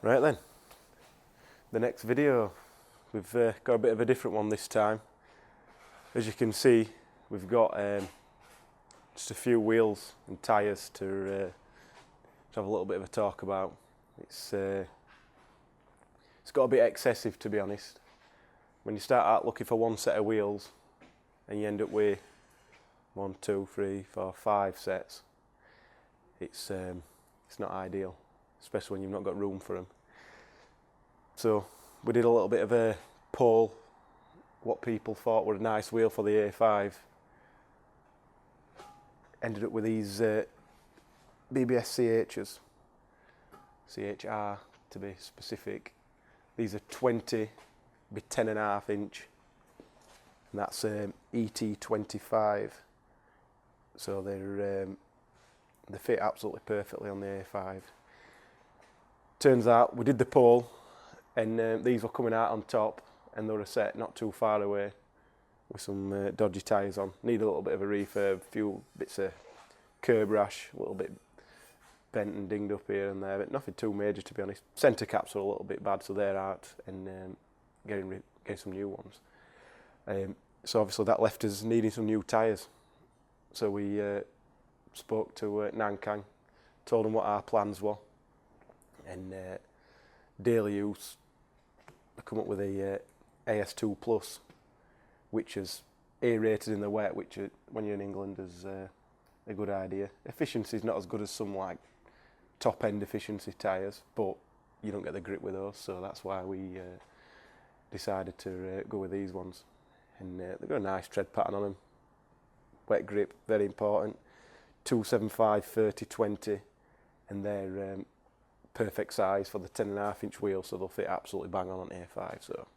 Right then, the next video, we've got a bit of a different one this time. As you can see, we've got just a few wheels and tyres to have a little bit of a talk about. It's got a bit excessive, to be honest. When you start out looking for one set of wheels and you end up with 1, 2, 3, 4, 5 sets, it's not ideal, especially when you've not got room for them. So we did a little bit of a poll, what people thought were a nice wheel for the A5. Ended up with these BBS CHs, CH-R to be specific. These are 20 by 10.5 inch, and that's ET25. So they fit absolutely perfectly on the A5. Turns out we did the poll, and these were coming out on top, and they were a set not too far away with some dodgy tyres on. Need a little bit of a refurb, a few bits of curb rash, a little bit bent and dinged up here and there, but nothing too major, to be honest. Centre caps are a little bit bad, so they're out, and getting some new ones. So obviously that left us needing some new tyres. So we spoke to Nankang, told them what our plans were, and daily use, I come up with a AS2 Plus, which is A-rated in the wet, which when you're in England is a good idea. Efficiency is not as good as some like top-end efficiency tyres, but you don't get the grip with those, so that's why we decided to go with these ones. And they've got a nice tread pattern on them. Wet grip, very important. 275 30/20, and they're perfect size for the 10.5 inch wheel, so they'll fit absolutely bang on A5. So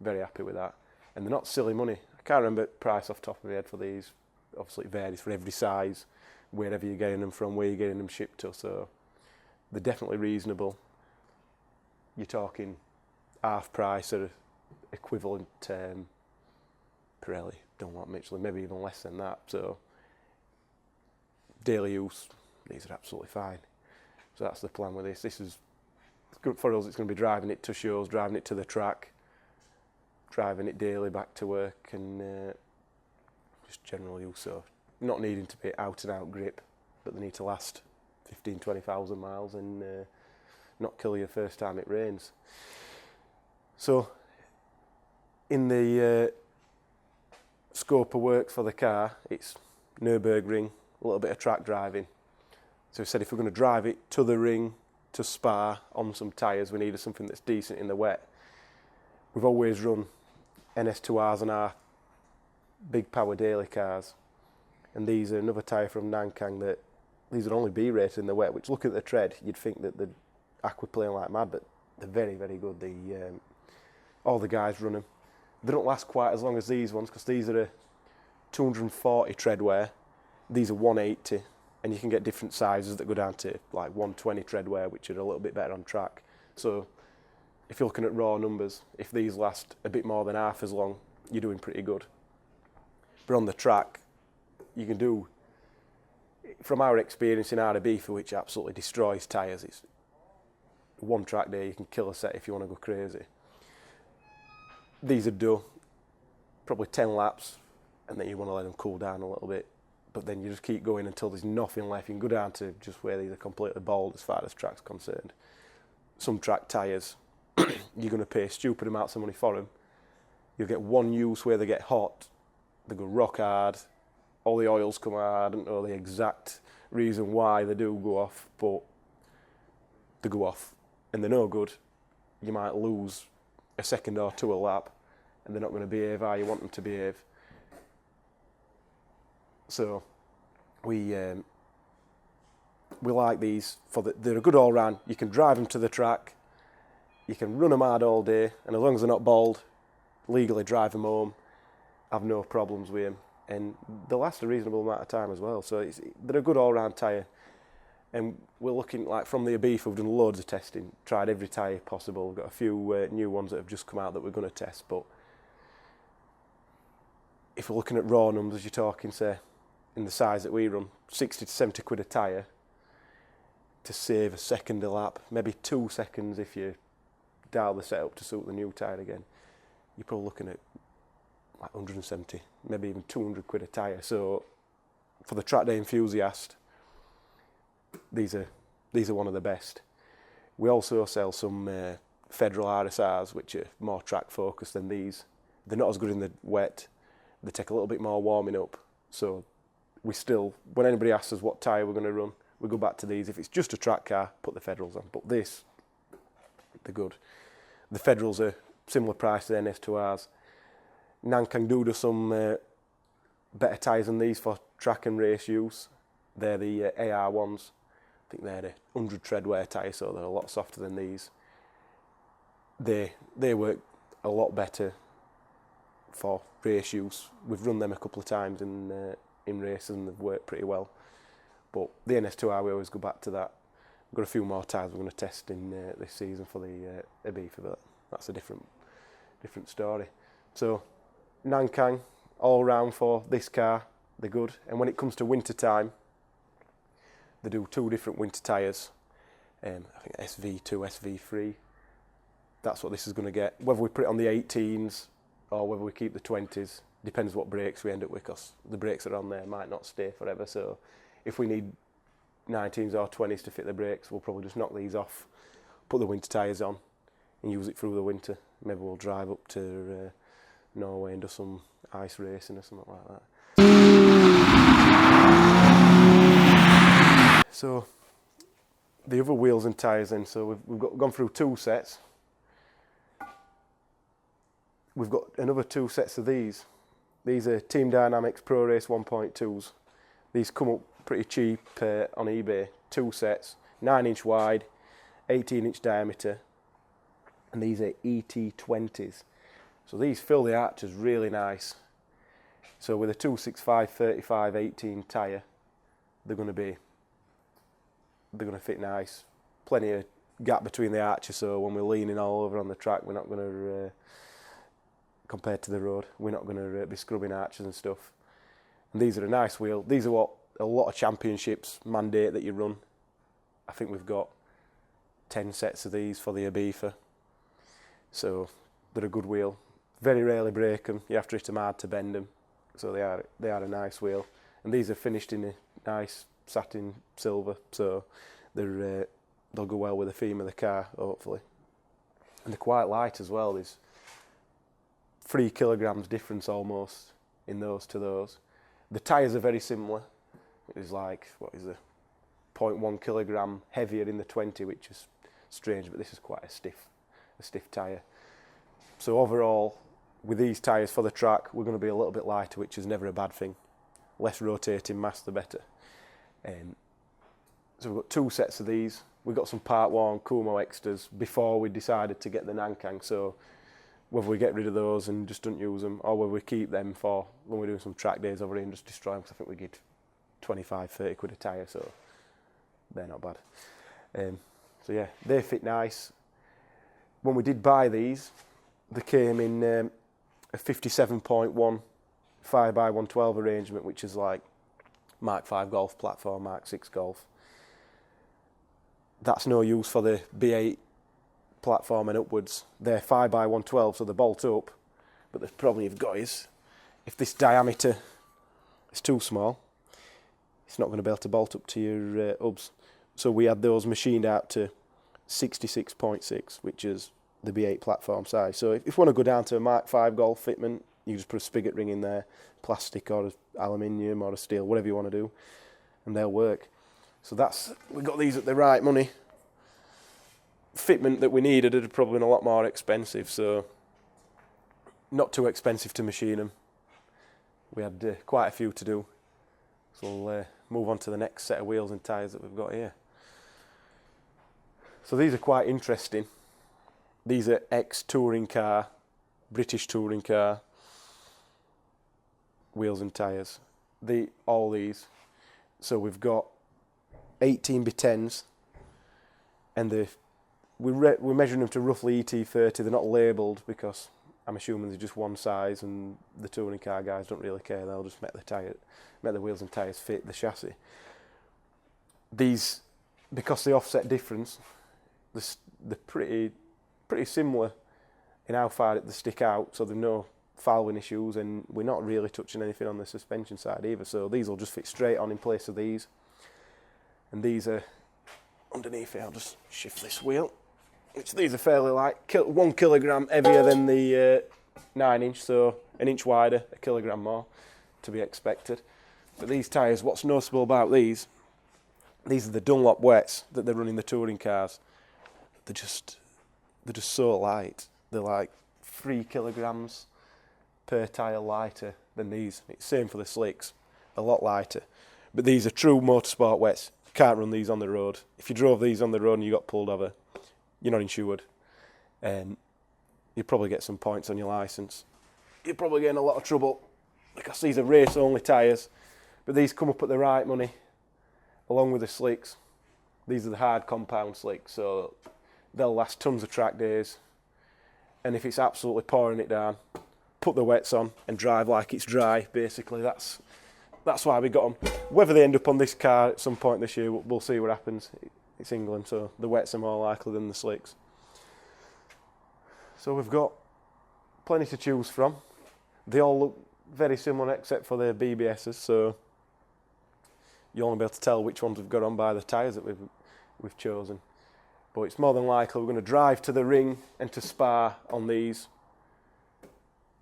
very happy with that. And they're not silly money. I can't remember the price off the top of my head for these. Obviously it varies for every size, wherever you're getting them from, where you're getting them shipped to. So they're definitely reasonable. You're talking half price or equivalent Pirelli. Don't want Michelin, maybe even less than that. So daily use, these are absolutely fine. So that's the plan with this. This is good for us. It's going to be driving it to shows, driving it to the track, driving it daily back to work, and just general use. So not needing to be out and out grip, but they need to last 15-20,000 miles and not kill you the first time it rains. So in the scope of work for the car, it's Nürburgring, a little bit of track driving. So we said if we're going to drive it to the ring, to Spa, on some tyres, we needed something that's decent in the wet. We've always run NS2Rs on our big power daily cars, and these are another tyre from Nankang that these would only be rated in the wet, which, looking at the tread, you'd think that they'd aquaplane like mad, but they're very, very good. All the guys run them. They don't last quite as long as these ones, because these are a 240 tread wear, these are 180, and you can get different sizes that go down to like 120 tread wear, which are a little bit better on track. So if you're looking at raw numbers, if these last a bit more than half as long, you're doing pretty good. But on the track, you can do, from our experience in RB, for which absolutely destroys tyres, it's one track day, you can kill a set if you want to go crazy. These are do probably 10 laps, and then you want to let them cool down a little bit. But then you just keep going until there's nothing left. You can go down to just where these are completely bald as far as track's concerned. Some track tyres, you're going to pay stupid amounts of money for them. You'll get one use where they get hot, they go rock hard, all the oils come out. I don't know the exact reason why they do go off, but they go off and they're no good. You might lose a second or two a lap, and they're not going to behave how you want them to behave. So we like these they're a good all round. You can drive them to the track, you can run them hard all day, and as long as they're not bald, legally drive them home, have no problems with them, and they'll last a reasonable amount of time as well. So they're a good all round tyre, and we're looking, like, from the Ibiza, we've done loads of testing, tried every tyre possible. We've got a few new ones that have just come out that we're going to test, but if we're looking at raw numbers, you're talking, say, in the size that we run, 60 to 70 quid a tyre, to save a second a lap, maybe 2 seconds if you dial the setup to suit the new tyre again, you're probably looking at like 170, maybe even 200 quid a tyre. So for the track day enthusiast, these are one of the best. We also sell some Federal RSRs, which are more track focused than these. They're not as good in the wet. They take a little bit more warming up. So we still, when anybody asks us what tyre we're going to run, we go back to these. If it's just a track car, put the Federals on. But this, they're good. The Federals are similar price to the NS2Rs. Nankang do some better tyres than these for track and race use. They're the AR ones. I think they're the 100 tread wear tyre, so they're a lot softer than these. They work a lot better for race use. We've run them a couple of times in races and they've worked pretty well. But the NS2R, we always go back to that. We've got a few more tyres we're going to test in this season for the A5, but that's a different story. So Nankang, all round for this car, they're good. And when it comes to winter time, they do 2 different winter tyres. I think SV2, SV3. That's what this is going to get. Whether we put it on the 18s or whether we keep the 20s, depends what brakes we end up with, because the brakes that are on there might not stay forever. So if we need 19s or 20s to fit the brakes, we'll probably just knock these off, put the winter tyres on and use it through the winter. Maybe we'll drive up to Norway and do some ice racing or something like that. So the other wheels and tyres then, so we've gone through 2 sets. We've got another 2 sets of these. These are Team Dynamics Pro Race 1.2s. These come up pretty cheap on eBay. 2 sets, 9-inch wide, 18-inch diameter, and these are ET20s. So these fill the arches really nice. So with a 265 35 18 tyre, they're going to fit nice. Plenty of gap between the arches, so when we're leaning all over on the track, we're not going to, compared to the road, we're not going to be scrubbing arches and stuff. And these are a nice wheel. These are what a lot of championships mandate that you run. I think we've got 10 sets of these for the Ibiza. So they're a good wheel. Very rarely break them. You have to hit them hard to bend them. So they are a nice wheel. And these are finished in a nice satin silver. So they'll go well with the theme of the car, hopefully. And they're quite light as well. There's 3 kilograms difference almost in those to those. The tyres are very similar. It's like, what is the 0.1 kilogram heavier in the 20, which is strange, but this is quite a stiff tyre. So overall, with these tyres for the track, we're going to be a little bit lighter, which is never a bad thing. Less rotating mass, the better. So we've got 2 sets of these. We've got some part worn Kumo extras before we decided to get the Nankang. So whether we get rid of those and just don't use them, or whether we keep them for when we're doing some track days over here and just destroy them, because I think we get 25, 30 quid a tyre, so they're not bad. So yeah, they fit nice. When we did buy these, they came in a 57.1 5x112 arrangement, which is like Mark 5 Golf platform, Mark 6 Golf. That's no use for the B8 platform and upwards. They're 5x112, so they bolt up, but the problem you've got is if this diameter is too small, it's not going to be able to bolt up to your hubs. So we had those machined out to 66.6, which is the B8 platform size. So if you want to go down to a Mark 5 Golf fitment, you just put a spigot ring in there, plastic or aluminium or a steel, whatever you want to do, and they'll work. So we got these at the right money. Fitment that we needed had probably been a lot more expensive, so not too expensive to machine them. We had quite a few to do. So we'll move on to the next set of wheels and tyres that we've got here. So these are quite interesting. These are ex-touring car, British touring car wheels and tyres. All these. So we've got 18x10s, and we're measuring them to roughly ET30. They're not labelled because I'm assuming they're just one size, and the touring car guys don't really care. They'll just make the wheels and tyres fit the chassis. These because the offset difference, they're pretty similar in how far they stick out, so there's no fouling issues, and we're not really touching anything on the suspension side either, so these will just fit straight on in place of these. And these are underneath it. I'll just shift this wheel, which these are fairly light, 1 kilogram heavier than the 9-inch, so an inch wider, a kilogram more to be expected. But these tyres, what's noticeable about these are the Dunlop wets that they run in the touring cars. They're just so light. They're like 3 kilograms per tyre lighter than these. It's same for the slicks, a lot lighter. But these are true motorsport wets. You can't run these on the road. If you drove these on the road and you got pulled over, you're not insured. You'll probably get some points on your licence. You're probably getting a lot of trouble because these are race-only tyres. But these come up at the right money, along with the slicks. These are the hard compound slicks, so they'll last tons of track days. And if it's absolutely pouring it down, put the wets on and drive like it's dry, basically. That's why we got them. Whether they end up on this car at some point this year, we'll see what happens. It's England, so the wets are more likely than the slicks. So we've got plenty to choose from. They all look very similar except for their BBSs, so you'll only be able to tell which ones we've got on by the tyres that we've chosen. But it's more than likely we're going to drive to the ring and to Spa on these.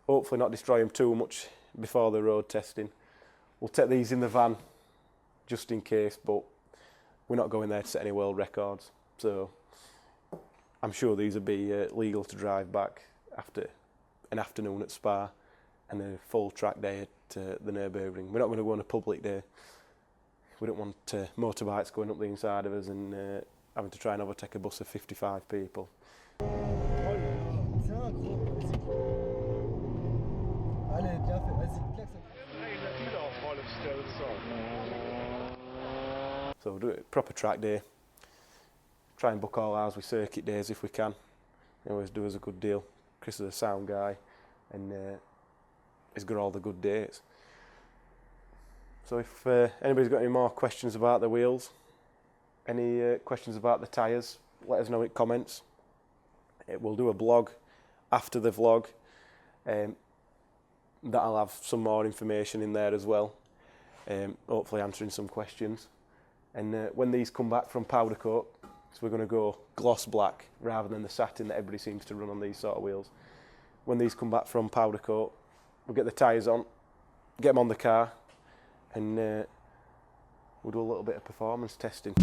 Hopefully not destroy them too much before the road testing. We'll take these in the van just in case, but we're not going there to set any world records. So I'm sure these will be legal to drive back after an afternoon at Spa and a full track day at the Nürburgring. We're not going to go on a public day. We don't want motorbikes going up the inside of us and having to try and overtake a bus of 55 people. So we'll do a proper track day. Try and book all ours with circuit days if we can. He always do us a good deal. Chris is a sound guy and he's got all the good dates. So if anybody's got any more questions about the wheels, any questions about the tyres, let us know in comments. We'll do a blog after the vlog. That'll have some more information in there as well. Hopefully answering some questions. And when these come back from powder coat, so we're going to go gloss black rather than the satin that everybody seems to run on these sort of wheels. When these come back from powder coat, we'll get the tyres on, get them on the car, and we'll do a little bit of performance testing.